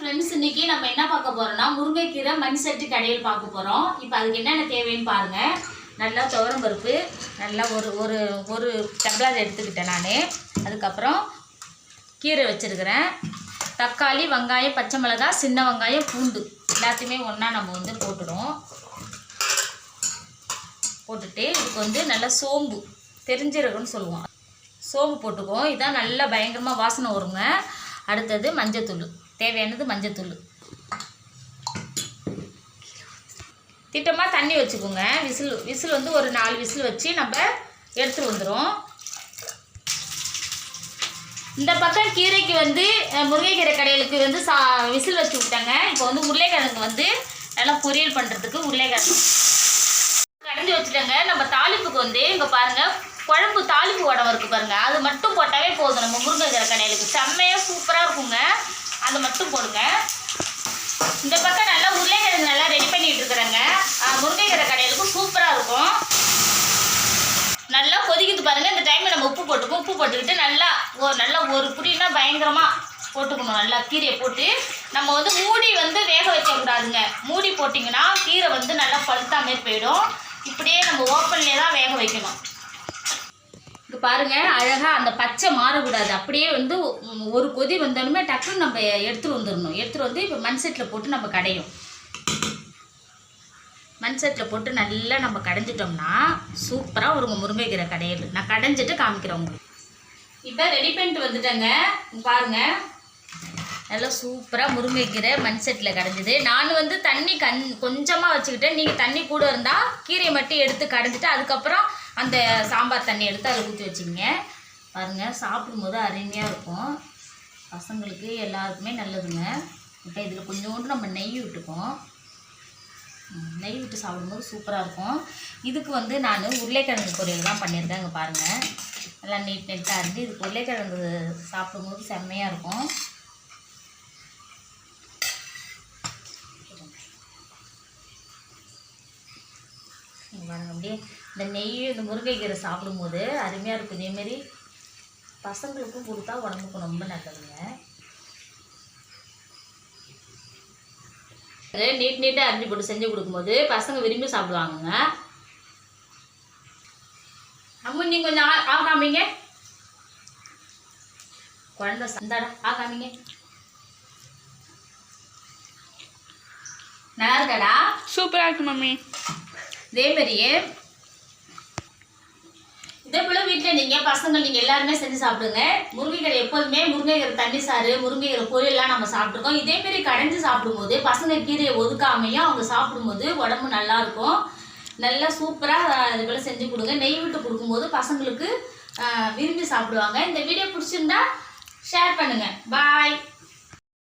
Friends, இன்னைக்கு நம்ம என்ன பார்க்க போறோம்னா முருங்கைக்கீரை மண் சட்டி கடையில் பார்க்க போறோம். இப்போ அதுக்கு என்னென்ன தேவைன்னு பாருங்க. நல்லா துவரம் பருப்பு நல்லா ஒரு ஒரு ஒரு டம்ளர் எடுத்துக்கிட்டேன் நான். அதுக்கப்புறம் கீரை வச்சிருக்கிறேன். தக்காளி, வெங்காயம், பச்சை மிளகாய், சின்ன வெங்காயம், பூண்டு எல்லாத்தையுமே ஒன்றா நம்ம வந்து போட்டுடும். போட்டுட்டு இதுக்கு நல்லா சோம்பு, தெரிஞ்சிருக்குன்னு சொல்லுவோம், சோம்பு போட்டுக்குவோம். இதான் நல்லா பயங்கரமாக வாசனை வருங்க. அடுத்தது மஞ்சத்தூள், தேவையானது மஞ்சத்தூள். திட்டமாக தண்ணி வச்சுக்கோங்க. விசில் வந்து ஒரு 4 விசில் வச்சு நம்ம எடுத்துகிட்டு வந்துடும். இந்த பக்கம் கீரைக்கு வந்து முருங்கைக்கீரை கடையிலுக்கு வந்து விசில் வச்சு விட்டாங்க. இப்போ வந்து உருளைக்கிழங்கு வந்து நல்லா பொரியல் பண்ணுறதுக்கு உருளைக்கிழங்கு கடைஞ்சி வச்சுட்டாங்க. நம்ம தாளிப்புக்கு வந்து இங்கே பாருங்கள், குழம்பு தாளிப்பு உடம்பு இருக்குது பாருங்கள், அது மட்டும் போட்டாவே போதும். நம்ம முருங்கைக்கீரை கடையிலுக்கு செம்மையாக சூப்பராக இருக்குங்க. அது மட்டும் போடுங்க. இந்த பக்கம் நல்லா உருளைக்கிழங்கு நல்லா ரெடி பண்ணிட்டு இருக்கிறேங்க. முருங்கைக்கீரை கடையிலுக்கும் சூப்பராக இருக்கும். நல்லா கொதிக்குது பாருங்கள். இந்த டைமில் நம்ம உப்பு போட்டுக்கோம். உப்பு போட்டுக்கிட்டு நல்லா ஒரு புடினா பயங்கரமாக போட்டுக்கணும். நல்லா கீரையை போட்டு நம்ம வந்து மூடி வந்து வேக வைக்கக்கூடாதுங்க. மூடி போட்டிங்கன்னா கீரை வந்து நல்லா பழுத்தா மாரி போயிடும். இப்படியே நம்ம ஓப்பன்லேயே தான் வேக வைக்கணும். இப்போ பாருங்கள், அழகாக அந்த பச்சை மாறக்கூடாது. அப்படியே வந்து ஒரு கொதி வந்தாலுமே டக்குன்னு நம்ம எடுத்துகிட்டு வந்துடணும். எடுத்துகிட்டு வந்து இப்போ மண் செட்டில் போட்டு நம்ம கடையும். மண் செட்டில் போட்டு நல்லா நம்ம கடைஞ்சிட்டோம்னா சூப்பராக ஒரு முருங்கைக்கீரை கடையில் நான் கடைஞ்சிட்டு காமிக்கிறேன் உங்களுக்கு. இப்போ ரெடி பண்ணிட்டு வந்துட்டேங்க. பாருங்கள், நல்லா சூப்பராக முருங்கைக்கீரை மண் செட்டில் கடைஞ்சிது. நான் வந்து தண்ணி கொஞ்சமாக வச்சுக்கிட்டேன். நீங்கள் தண்ணி கூட இருந்தால் கீரையை மட்டும் எடுத்து கடைஞ்சிட்டு அதுக்கப்புறம் அந்த சாம்பார் தண்ணி எடுத்து அதில் ஊற்றி வச்சுக்கிங்க. பாருங்கள், சாப்பிடும்போது அருமையாக இருக்கும். பசங்களுக்கு எல்லாருக்குமே நல்லதுங்க. இப்போ இதில் கொஞ்சோண்டு நம்ம நெய் விட்டுப்போம். நெய் விட்டு சாப்பிடும்போது சூப்பராக இருக்கும். இதுக்கு வந்து நான் உருளைக்கிழங்கு பொரியல் தான் பண்ணியிருக்கேன். இங்கே பாருங்கள், நல்லா நீட்டாக இருந்து இதுக்கு உருளைக்கிழங்கு சாப்பிடும்போது செம்மையாக இருக்கும். பாருங்கள், அப்படியே இந்த நெய் இந்த முருங்கைக்கீரை சாப்பிடும்போது அருமையாக இருக்கும். இதேமாரி பசங்களுக்கும் கொடுத்தா உடம்புக்கு ரொம்ப நல்லதுங்க. நீட்டாக அரிஞ்சு போட்டு செஞ்சு கொடுக்கும்போது பசங்க விரும்பி சாப்பிடுவாங்கங்க. அம்மா நீங்கள் கொஞ்சம் காமிங்க, குழந்தை சந்தாடா காமிங்க. நல்லா இருக்காடா? சூப்பராக இருக்கு மம்மி. இதேமாரியே இதே போல் வீட்டில் நீங்கள் எல்லாருமே செஞ்சு சாப்பிடுங்க. முருங்கைக்கீரை எப்போதுமே முருங்கைக்கீரை தண்ணி சாறு, முருங்கைக்கீரை பொரியல்லாம் நம்ம சாப்பிட்ருக்கோம். இதேமாரி கடைஞ்சி சாப்பிடும்போது பசங்க கீரையை ஒதுக்காமையும் அவங்க சாப்பிடும்போது உடம்பு நல்லாயிருக்கும். நல்லா சூப்பராக இது போல் செஞ்சு கொடுங்க. நெய் விட்டு கொடுக்கும்போது பசங்களுக்கு விரும்பி சாப்பிடுவாங்க. இந்த வீடியோ பிடிச்சிருந்தா ஷேர் பண்ணுங்கள். பாய்.